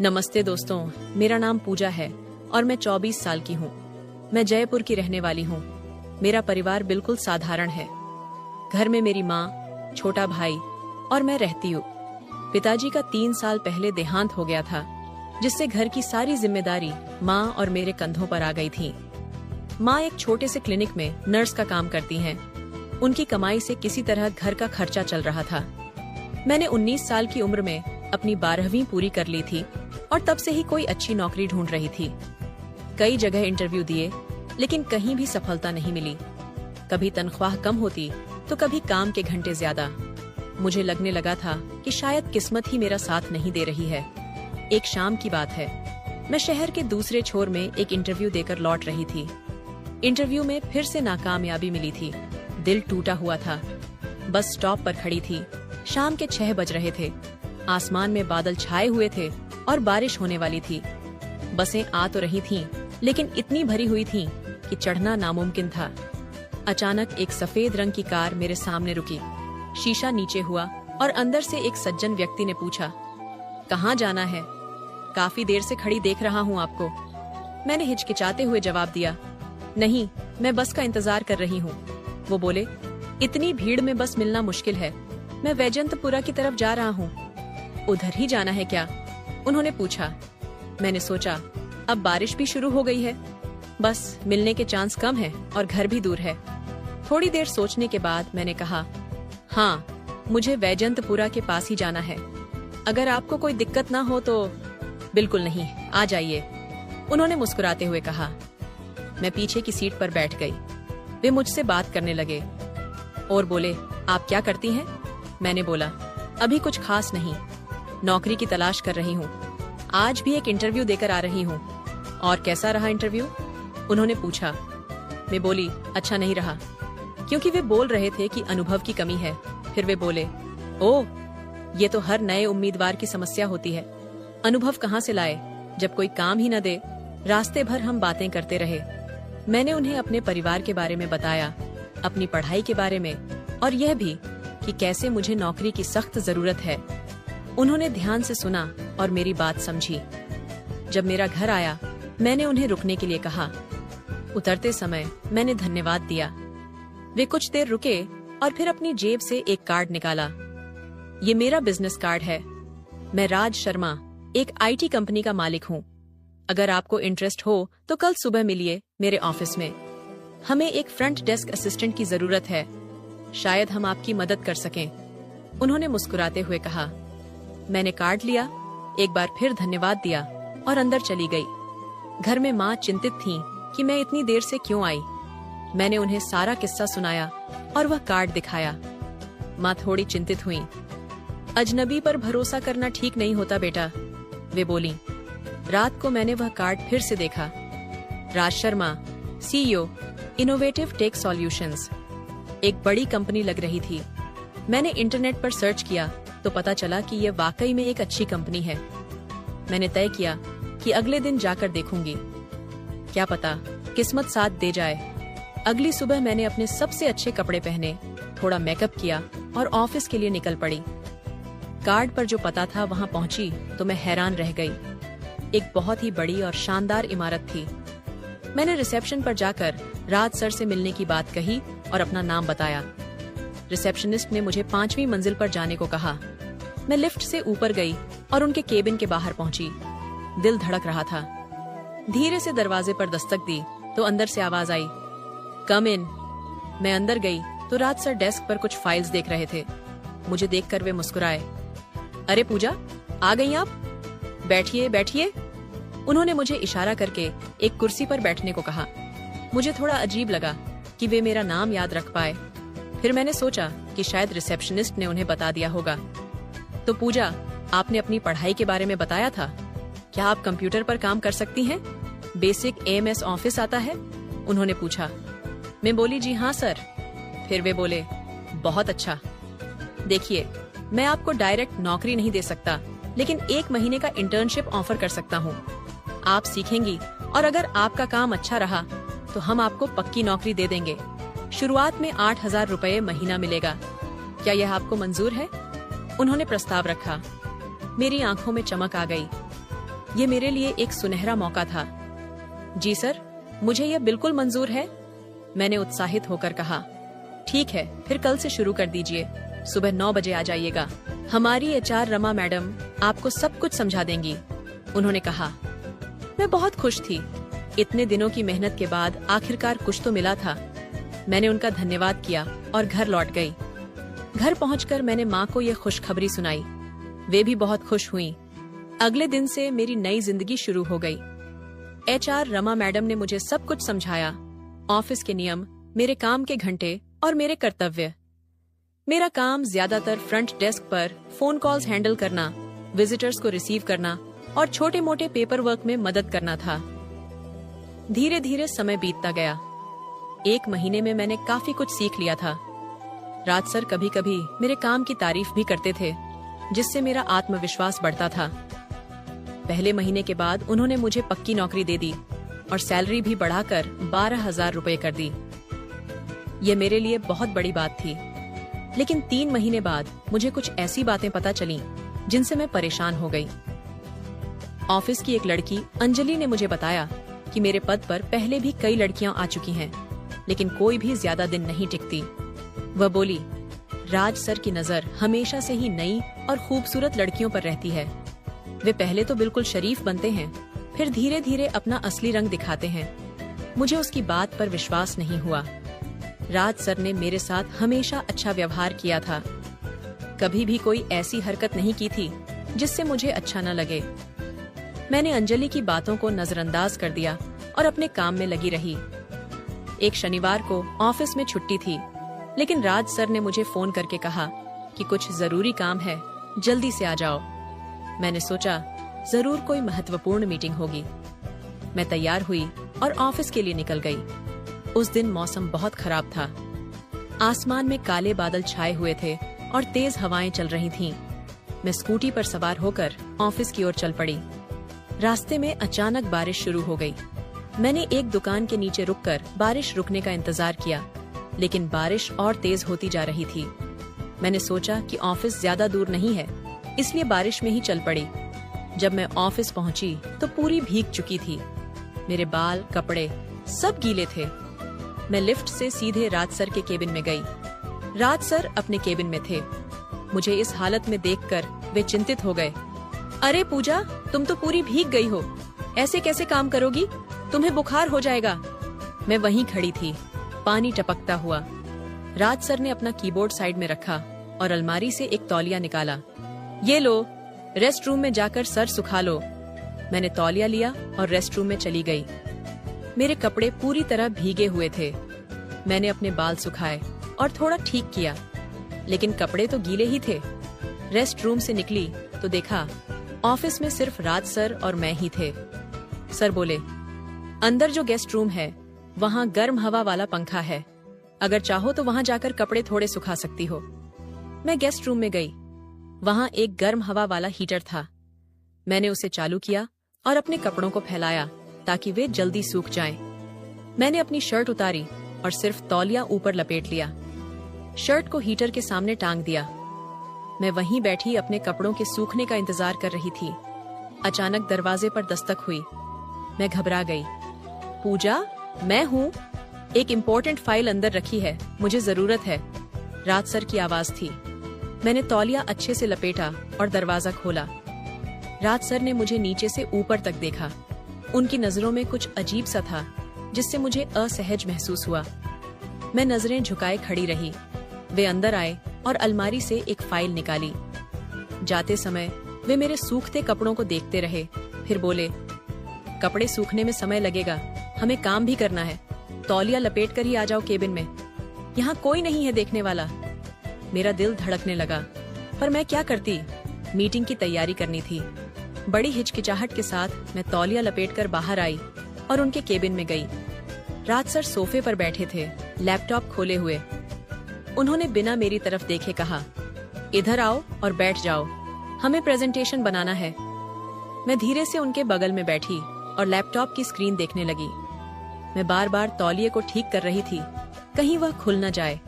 नमस्ते दोस्तों, मेरा नाम पूजा है और मैं 24 साल की हूँ। मैं जयपुर की रहने वाली हूँ। मेरा परिवार बिल्कुल साधारण है। घर में मेरी माँ, छोटा भाई और मैं रहती हूँ। पिताजी का 3 साल पहले देहांत हो गया था, जिससे घर की सारी जिम्मेदारी माँ और मेरे कंधों पर आ गई थी। माँ एक छोटे से क्लिनिक में नर्स का काम करती हैं। उनकी कमाई से किसी तरह घर का खर्चा चल रहा था। मैंने 19 साल की उम्र में अपनी 12वीं पूरी कर ली थी और तब से ही कोई अच्छी नौकरी ढूंढ रही थी। कई जगह इंटरव्यू दिए, लेकिन कहीं भी सफलता नहीं मिली। कभी तनख्वाह कम होती तो कभी काम के घंटे ज्यादा। मुझे लगने लगा था कि शायद किस्मत ही मेरा साथ नहीं दे रही है। एक शाम की बात है, मैं शहर के दूसरे छोर में एक इंटरव्यू देकर लौट रही थी। इंटरव्यू में फिर से नाकामयाबी मिली थी। दिल टूटा हुआ था। बस स्टॉप पर खड़ी थी। शाम के 6 बज रहे थे। आसमान में बादल छाए हुए थे और बारिश होने वाली थी। बसें आ तो रही थीं, लेकिन इतनी भरी हुई थीं कि चढ़ना नामुमकिन था। अचानक एक सफेद रंग की कार मेरे सामने रुकी। शीशा नीचे हुआ और अंदर से एक सज्जन व्यक्ति ने पूछा, कहाँ जाना है? काफी देर से खड़ी देख रहा हूँ आपको। मैंने हिचकिचाते हुए जवाब दिया, नहीं, मैं बस का इंतजार कर रही हूँ। वो बोले, इतनी भीड़ में बस मिलना मुश्किल है। मैं वैजंतपुरा की तरफ जा रहा हूँ। उधर ही जाना है क्या? उन्होंने पूछा। मैंने सोचा, अब बारिश भी शुरू हो गई है, बस मिलने के चांस कम है और घर भी दूर है। थोड़ी देर सोचने के बाद मैंने कहा, हाँ, मुझे वैजंतपुरा के पास ही जाना है। अगर आपको कोई दिक्कत ना हो तो। बिल्कुल नहीं, आ जाइए, उन्होंने मुस्कुराते हुए कहा। मैं पीछे की सीट पर बैठ गई। वे मुझसे बात करने लगे और बोले, आप क्या करती हैं? मैंने बोला, अभी कुछ खास नहीं, नौकरी की तलाश कर रही हूँ। आज भी एक इंटरव्यू देकर आ रही हूँ। और कैसा रहा इंटरव्यू? उन्होंने पूछा। मैं बोली, अच्छा नहीं रहा। क्योंकि वे बोल रहे थे कि अनुभव की कमी है। फिर वे बोले, ओह, ये तो हर नए उम्मीदवार की समस्या होती है। अनुभव कहाँ से लाए, जब कोई काम ही न दे। रास्ते भर हम बातें करते रहे। मैंने उन्हें अपने परिवार के बारे में बताया, अपनी पढ़ाई के बारे में, और यह भी कि कैसे मुझे नौकरी की सख्त जरूरत है। उन्होंने ध्यान से सुना और मेरी बात समझी। जब मेरा घर आया, मैंने उन्हें रुकने के लिए कहा। उतरते समय मैंने धन्यवाद दिया। वे कुछ देर रुके और फिर अपनी जेब से एक कार्ड निकाला। ये मेरा बिजनेस कार्ड है। मैं राज शर्मा, एक IT कंपनी का मालिक हूँ। अगर आपको इंटरेस्ट हो तो कल सुबह मिलिए मेरे ऑफिस में। हमें एक फ्रंट डेस्क असिस्टेंट की जरूरत है। शायद हम आपकी मदद कर सकें। उन्होंने मुस्कुराते हुए कहा। मैंने कार्ड लिया, एक बार फिर धन्यवाद दिया और अंदर चली गई। घर में माँ चिंतित थीं कि मैं इतनी देर से क्यों आई। मैंने उन्हें सारा किस्सा सुनाया और वह कार्ड दिखाया। माँ थोड़ी चिंतित हुईं। अजनबी पर भरोसा करना ठीक नहीं होता बेटा, वे बोलीं। रात को मैंने वह कार्ड फिर से देखा। Raj Sharma, CEO, innovative tech solutions. एक बड़ी कंपनी लग रही थी। मैंने इंटरनेट पर सर्च किया तो पता चला कि यह वाकई में एक अच्छी कंपनी है। मैंने तय किया कि अगले दिन जाकर देखूंगी। क्या पता किस्मत साथ दे जाए। अगली सुबह मैंने अपने सबसे अच्छे कपड़े पहने, थोड़ा मेकअप किया और ऑफिस के लिए निकल पड़ी। कार्ड पर जो पता था वहां पहुंची तो मैं हैरान रह गई। एक बहुत ही बड़ी और शानदार इमारत थी। मैंने रिसेप्शन पर जाकर राज सर से मिलने की बात कही और अपना नाम बताया। रिसेप्शनिस्ट ने मुझे 5वीं मंजिल पर जाने को कहा। मैं लिफ्ट से ऊपर गई और उनके केबिन के बाहर पहुंची। दिल धड़क रहा था। धीरे से दरवाजे पर दस्तक दी तो अंदर से आवाज आई, कम इन। मैं अंदर गई तो राज सर डेस्क पर कुछ फाइल्स देख रहे थे। मुझे देखकर वे मुस्कुराए। अरे पूजा, आ गई आप? बैठिए बैठिए। उन्होंने मुझे इशारा करके एक कुर्सी पर बैठने को कहा। मुझे थोड़ा अजीब लगा कि वे मेरा नाम याद रख पाए। फिर मैंने सोचा कि शायद रिसेप्शनिस्ट ने उन्हें बता दिया होगा। तो पूजा, आपने अपनी पढ़ाई के बारे में बताया था। क्या आप कंप्यूटर पर काम कर सकती हैं? बेसिक AMS ऑफिस आता है? उन्होंने पूछा। मैं बोली, जी हाँ सर। फिर वे बोले, बहुत अच्छा। देखिए, मैं आपको डायरेक्ट नौकरी नहीं दे सकता, लेकिन 1 महीने का इंटर्नशिप ऑफर कर सकता हूँ। आप सीखेंगी और अगर आपका काम अच्छा रहा तो हम आपको पक्की नौकरी दे देंगे। शुरुआत में 8,000 रुपए महीना मिलेगा। क्या यह आपको मंजूर है? उन्होंने प्रस्ताव रखा। मेरी आंखों में चमक आ गई। ये मेरे लिए एक सुनहरा मौका था। जी सर, मुझे यह बिल्कुल मंजूर है, मैंने उत्साहित होकर कहा। ठीक है, फिर कल से शुरू कर दीजिए। सुबह 9 बजे आ जाइएगा। हमारी HR रमा मैडम आपको सब कुछ समझा देंगी, उन्होंने कहा। मैं बहुत खुश थी। इतने दिनों की मेहनत के बाद आखिरकार कुछ तो मिला था। मैंने उनका धन्यवाद किया और घर लौट गई। घर पहुंचकर मैंने माँ को यह खुशखबरी सुनाई। वे भी बहुत खुश हुईं। अगले दिन से मेरी नई जिंदगी शुरू हो गई। HR रमा मैडम ने मुझे सब कुछ समझाया, ऑफिस के नियम, मेरे काम के घंटे और मेरे कर्तव्य। मेरा काम ज्यादातर फ्रंट डेस्क पर फोन कॉल्स हैंडल करना, विजिटर्स को रिसीव करना और छोटे मोटे पेपर वर्क में मदद करना था। धीरे धीरे समय बीतता गया। 1 महीने में मैंने काफी कुछ सीख लिया था। राज सर कभी कभी मेरे काम की तारीफ भी करते थे, जिससे मेरा आत्मविश्वास बढ़ता था। पहले महीने के बाद उन्होंने मुझे पक्की नौकरी दे दी और सैलरी भी बढ़ाकर 12,000 रुपए कर दी। ये मेरे लिए बहुत बड़ी बात थी। लेकिन 3 महीने बाद मुझे कुछ ऐसी बातें पता चलीं जिनसे मैं परेशान हो गई। ऑफिस की एक लड़की अंजलि ने मुझे बताया कि मेरे पद पर पहले भी कई लड़कियां आ चुकी हैं, लेकिन कोई भी ज्यादा दिन नहीं टिकती। वह बोली, राज सर की नजर हमेशा से ही नई और खूबसूरत लड़कियों पर रहती है। वे पहले तो बिल्कुल शरीफ बनते हैं, फिर धीरे धीरे अपना असली रंग दिखाते हैं। मुझे उसकी बात पर विश्वास नहीं हुआ। राज सर ने मेरे साथ हमेशा अच्छा व्यवहार किया था। कभी भी कोई ऐसी हरकत नहीं की थी जिससे मुझे अच्छा न लगे। मैंने अंजलि की बातों को नजरअंदाज कर दिया और अपने काम में लगी रही। एक शनिवार को ऑफिस में छुट्टी थी, लेकिन राज सर ने मुझे फोन करके कहा कि कुछ जरूरी काम है, जल्दी से आ जाओ। मैंने सोचा जरूर कोई महत्वपूर्ण मीटिंग होगी। मैं तैयार हुई और ऑफिस के लिए निकल गई। उस दिन मौसम बहुत खराब था। आसमान में काले बादल छाए हुए थे और तेज हवाएं चल रही थीं। मैं स्कूटी पर सवार होकर ऑफिस की ओर चल पड़ी। रास्ते में अचानक बारिश शुरू हो गई। मैंने एक दुकान के नीचे रुककर बारिश रुकने का इंतजार किया, लेकिन बारिश और तेज होती जा रही थी। मैंने सोचा कि ऑफिस ज्यादा दूर नहीं है, इसलिए बारिश में ही चल पड़ी। जब मैं ऑफिस पहुंची तो पूरी भीग चुकी थी। मेरे बाल, कपड़े सब गीले थे। मैं लिफ्ट से सीधे राज सर के केबिन में गई। राज सर अपने केबिन में थे। मुझे इस हालत में देखकर वे चिंतित हो गए। अरे पूजा, तुम तो पूरी भीग गई हो, ऐसे कैसे काम करोगी? तुम्हें बुखार हो जाएगा। मैं वहीं खड़ी थी, पानी टपकता हुआ। राज सर ने अपना कीबोर्ड साइड में रखा और अलमारी से एक तौलिया निकाला। ये लो, रेस्ट रूम में जाकर सर सुखा लो। मैंने तौलिया लिया और रेस्ट रूम में चली गई। मेरे कपड़े पूरी तरह भीगे हुए थे। मैंने अपने बाल सुखाए और थोड़ा ठीक किया, लेकिन कपड़े तो गीले ही थे। रेस्ट रूम से निकली तो देखा ऑफिस में सिर्फ राज सर और मैं ही थे। सर बोले, अंदर जो गेस्ट रूम है वहाँ गर्म हवा वाला पंखा है, अगर चाहो तो वहाँ जाकर कपड़े थोड़े सुखा सकती हो। मैं गेस्ट रूम में गई। वहाँ एक गर्म हवा वाला हीटर था। मैंने उसे चालू किया और अपने कपड़ों को फैलाया ताकि वे जल्दी सूख जाएं। मैंने अपनी शर्ट उतारी और सिर्फ तौलिया ऊपर लपेट लिया। शर्ट को हीटर के सामने टांग दिया। मैं वहीं बैठी अपने कपड़ों के सूखने का इंतजार कर रही थी। अचानक दरवाजे पर दस्तक हुई। मैं घबरा गई। पूजा, मैं हूँ। एक इम्पोर्टेंट फाइल अंदर रखी है, मुझे जरूरत है। राज सर की आवाज थी। मैंने तौलिया अच्छे से लपेटा और दरवाजा खोला। राज सर ने मुझे नीचे से ऊपर तक देखा। उनकी नजरों में कुछ अजीब सा था, जिससे मुझे असहज महसूस हुआ। मैं नजरें झुकाए खड़ी रही। वे अंदर आए और अलमारी से एक फाइल निकाली। जाते समय वे मेरे सूखते कपड़ों को देखते रहे, फिर बोले, कपड़े सूखने में समय लगेगा, हमें काम भी करना है। तौलिया लपेट कर ही आ जाओ केबिन में, यहाँ कोई नहीं है देखने वाला। मेरा दिल धड़कने लगा, पर मैं क्या करती? मीटिंग की तैयारी करनी थी। बड़ी हिचकिचाहट के साथ मैं तौलिया लपेटकर बाहर आई और उनके केबिन में गई। राज सर सोफे पर बैठे थे, लैपटॉप खोले हुए। उन्होंने बिना मेरी तरफ देखे कहा, इधर आओ और बैठ जाओ, हमें प्रेजेंटेशन बनाना है। मैं धीरे से उनके बगल में बैठी और लैपटॉप की स्क्रीन देखने लगी। मैं बार बार तौलिए को ठीक कर रही थी, कहीं वह खुल न जाए।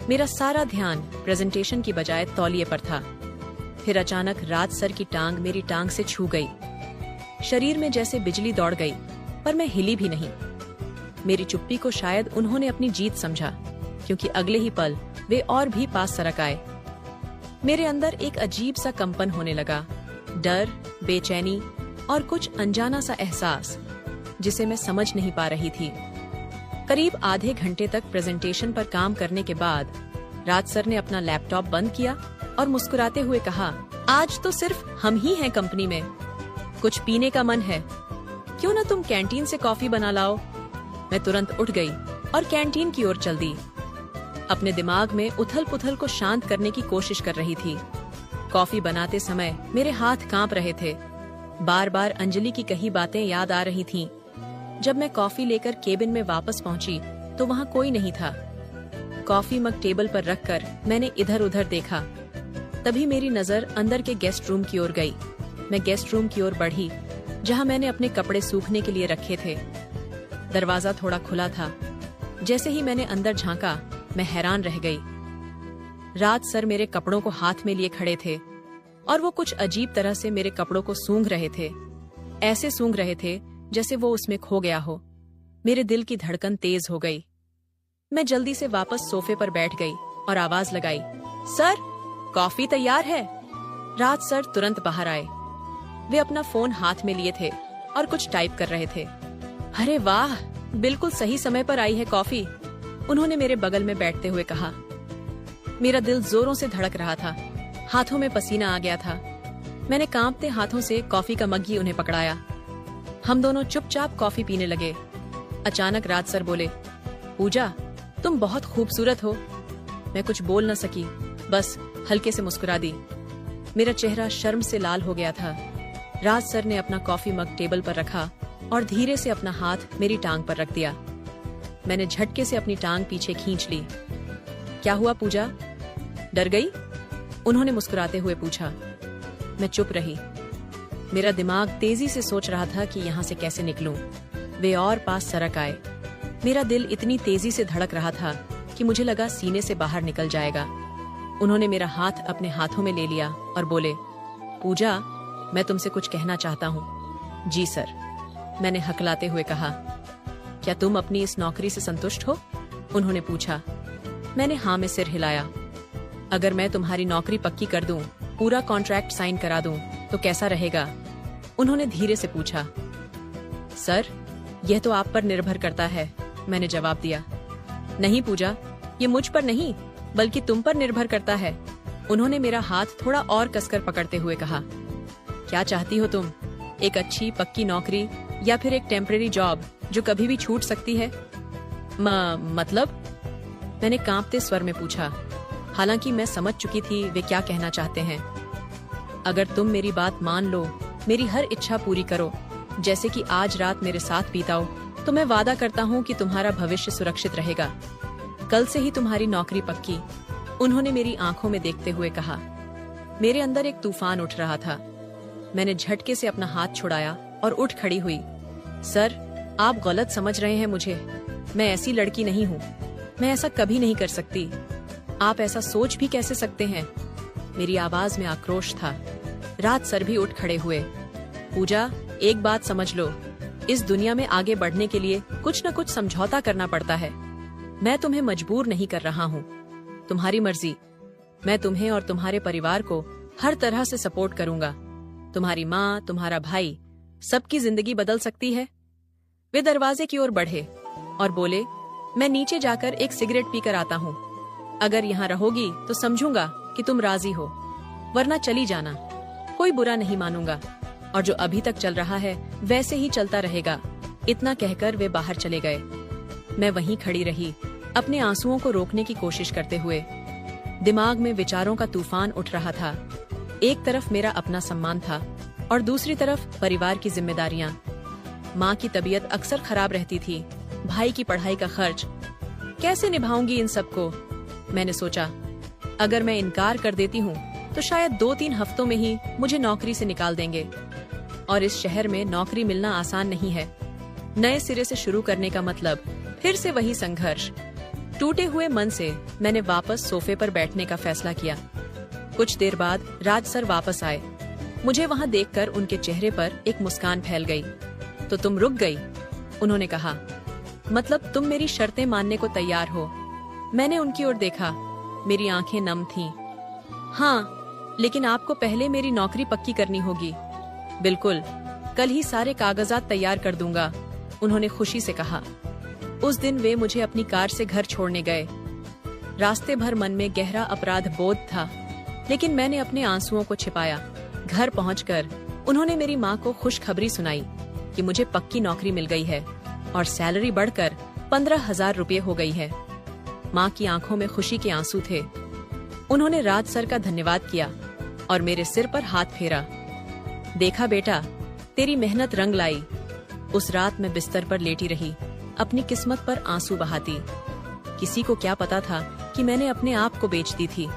मेरा सारा ध्यान प्रेजेंटेशन की बजाय तौलिए पर था। फिर अचानक राज सर की टांग मेरी टांग से छू गई। शरीर में जैसे बिजली दौड़ गई, पर मैं हिली भी नहीं। मेरी चुप्पी को शायद उन्होंने अपनी जीत समझा, क्योंकि अगले ही पल वे और भी पास सरक आए। मेरे अंदर एक अजीब सा कंपन होने लगा, डर, बेचैनी और कुछ अनजाना सा एहसास जिसे मैं समझ नहीं पा रही थी। करीब आधे घंटे तक प्रेजेंटेशन पर काम करने के बाद राज सर ने अपना लैपटॉप बंद किया और मुस्कुराते हुए कहा, आज तो सिर्फ हम ही हैं कंपनी में। कुछ पीने का मन है? क्यों न तुम कैंटीन से कॉफी बना लाओ। मैं तुरंत उठ गई और कैंटीन की ओर चल दी। अपने दिमाग में उथल पुथल को शांत करने की कोशिश कर रही थी। कॉफी बनाते समय मेरे हाथ कांप रहे थे। बार बार अंजलि की कही बातें याद आ रही थीं। जब मैं कॉफी लेकर केबिन में वापस पहुंची तो वहां कोई नहीं था। कॉफी मग टेबल पर रखकर मैंने इधर उधर देखा। तभी मेरी नजर अंदर के गेस्ट रूम की ओर गई। मैं गेस्ट रूम की ओर बढ़ी, जहां मैंने अपने कपड़े सूखने के लिए रखे थे। दरवाजा थोड़ा खुला था। जैसे ही मैंने अंदर झांका, मैं हैरान रह गई। राज सर मेरे कपड़ों को हाथ में लिए खड़े थे और वो कुछ अजीब तरह से मेरे कपड़ों को सूंघ रहे थे। ऐसे सूंघ रहे थे जैसे वो उसमें खो गया हो। मेरे दिल की धड़कन तेज हो गई। मैं जल्दी से वापस सोफे पर बैठ गई और आवाज लगाई, सर, कॉफी तैयार है। राज सर तुरंत बाहर आए। वे अपना फोन हाथ में लिए थे और कुछ टाइप कर रहे थे। अरे वाह, बिल्कुल सही समय पर आई है कॉफी, उन्होंने मेरे बगल में बैठते हुए कहा। मेरा दिल जोरों से धड़क रहा था, हाथों में पसीना आ गया था। मैंने कांपते हाथों से कॉफी का मग्गी उन्हें पकड़ाया। हम दोनों चुपचाप कॉफी पीने लगे। अचानक राज सर बोले, पूजा, तुम बहुत खूबसूरत हो। मैं कुछ बोल न सकी, बस हल्के से मुस्कुरा दी। मेरा चेहरा शर्म से लाल हो गया था। राज सर ने अपना कॉफी मग टेबल पर रखा और धीरे से अपना हाथ मेरी टांग पर रख दिया। मैंने झटके से अपनी टांग पीछे खींच ली। क्या हुआ पूजा, डर गई? उन्होंने मुस्कुराते हुए पूछा। मैं चुप रही। मेरा दिमाग तेजी से सोच रहा था कि यहाँ से कैसे निकलूं। वे और पास सरक आए। मेरा दिल इतनी तेजी से धड़क रहा था कि मुझे लगा सीने से बाहर निकल जाएगा। उन्होंने मेरा हाथ अपने हाथों में ले लिया और बोले, पूजा, मैं तुमसे कुछ कहना चाहता हूँ। जी सर, मैंने हकलाते हुए कहा। क्या तुम अपनी इस नौकरी से संतुष्ट हो? उन्होंने पूछा। मैंने हाँ में सिर हिलाया। अगर मैं तुम्हारी नौकरी पक्की कर दूं, पूरा कॉन्ट्रैक्ट साइन करा दूं, तो कैसा रहेगा? उन्होंने धीरे से पूछा। सर, यह तो आप पर निर्भर करता है, मैंने जवाब दिया। नहीं पूजा, ये मुझ पर नहीं बल्कि तुम पर निर्भर करता है, उन्होंने मेरा हाथ थोड़ा और कसकर पकड़ते हुए कहा। क्या चाहती हो तुम? एक अच्छी पक्की नौकरी या फिर एक टेम्परेरी जॉब जो कभी भी छूट सकती है? मतलब? मैंने कांपते स्वर में पूछा। हालांकि मैं समझ चुकी थी वे क्या कहना चाहते हैं। अगर तुम मेरी बात मान लो, मेरी हर इच्छा पूरी करो, जैसे कि आज रात मेरे साथ बिताओ, तो मैं वादा करता हूँ कि तुम्हारा भविष्य सुरक्षित रहेगा। कल से ही तुम्हारी नौकरी पक्की, उन्होंने मेरी आंखों में देखते हुए कहा। मेरे अंदर एक तूफान उठ रहा था। मैंने झटके से अपना हाथ छुड़ाया और उठ खड़ी हुई। सर, आप गलत समझ रहे हैं मुझे। मैं ऐसी लड़की नहीं हूँ। मैं ऐसा कभी नहीं कर सकती। आप ऐसा सोच भी कैसे सकते हैं? मेरी आवाज में आक्रोश था। राज सर भी उठ खड़े हुए। पूजा, एक बात समझ लो, इस दुनिया में आगे बढ़ने के लिए कुछ न कुछ समझौता करना पड़ता है। मैं तुम्हें मजबूर नहीं कर रहा हूँ, तुम्हारी मर्जी। मैं तुम्हें और तुम्हारे परिवार को हर तरह से सपोर्ट करूंगा। तुम्हारी माँ, तुम्हारा भाई, सबकी जिंदगी बदल सकती है। वे दरवाजे की ओर बढ़े और बोले, मैं नीचे जाकर एक सिगरेट पीकर आता हूँ। अगर यहाँ रहोगी तो समझूंगा कि तुम राजी हो, वरना चली जाना, कोई बुरा नहीं मानूंगा। और जो अभी तक चल रहा है वैसे ही चलता रहेगा। इतना कहकर वे बाहर चले गए। मैं वहीं खड़ी रही, अपने आंसुओं को रोकने की कोशिश करते हुए। दिमाग में विचारों का तूफान उठ रहा था। एक तरफ मेरा अपना सम्मान था और दूसरी तरफ परिवार की जिम्मेदारियां। माँ की तबीयत अक्सर खराब रहती थी, भाई की पढ़ाई का खर्च, कैसे निभाऊंगी इन सबको? मैंने सोचा, अगर मैं इनकार कर देती हूँ तो शायद 2-3 हफ्तों में ही मुझे नौकरी से निकाल देंगे। और इस शहर में नौकरी मिलना आसान नहीं है। नए सिरे से शुरू करने का मतलब फिर से वही संघर्ष। टूटे हुए मन से मैंने वापस सोफे पर बैठने का फैसला किया। कुछ देर बाद राज सर वापस आए। मुझे वहां देखकर उनके चेहरे पर एक मुस्कान फैल गई। तो तुम रुक गई? उन्होंने कहा। मतलब तुम मेरी शर्तें मानने को तैयार हो? मैंने उनकी ओर देखा। मेरी आंखें नम थीं। हाँ, लेकिन आपको पहले मेरी नौकरी पक्की करनी होगी। बिल्कुल, कल ही सारे कागजात तैयार कर दूंगा, उन्होंने खुशी से कहा। उस दिन वे मुझे अपनी कार से घर छोड़ने गए। रास्ते भर मन में गहरा अपराध बोध था, लेकिन मैंने अपने आंसुओं को छिपाया। घर पहुंचकर उन्होंने मेरी माँ को खुशखबरी सुनाई कि मुझे पक्की नौकरी मिल गई है और सैलरी बढ़कर 15,000 रुपये हो गई है। माँ की आंखों में खुशी के आंसू थे। उन्होंने राज सर का धन्यवाद किया और मेरे सिर पर हाथ फेरा। देखा बेटा, तेरी मेहनत रंग लाई। उस रात मैं बिस्तर पर लेटी रही, अपनी किस्मत पर आंसू बहाती। किसी को क्या पता था कि मैंने अपने आप को बेच दी थी।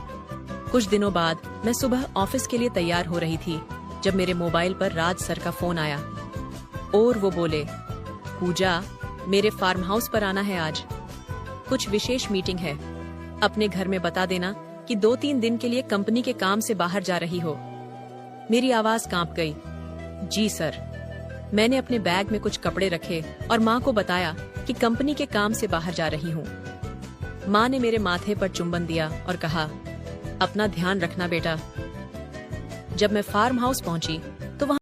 कुछ दिनों बाद मैं सुबह ऑफिस के लिए तैयार हो रही थी जब मेरे मोबाइल पर राज सर का फोन आया और वो बोले, पूजा, मेरे फार्म हाउस पर आना है आज। कुछ विशेष मीटिंग है। अपने घर में बता देना कि 2-3 दिन के लिए कंपनी के काम से बाहर जा रही हो। मेरी आवाज कांप गई। जी सर। मैंने अपने बैग में कुछ कपड़े रखे और माँ को बताया कि कंपनी के काम से बाहर जा रही हूँ। माँ ने मेरे माथे पर चुंबन दिया और कहा, अपना ध्यान रखना बेटा। जब मैं फार्म हाउस पहुंची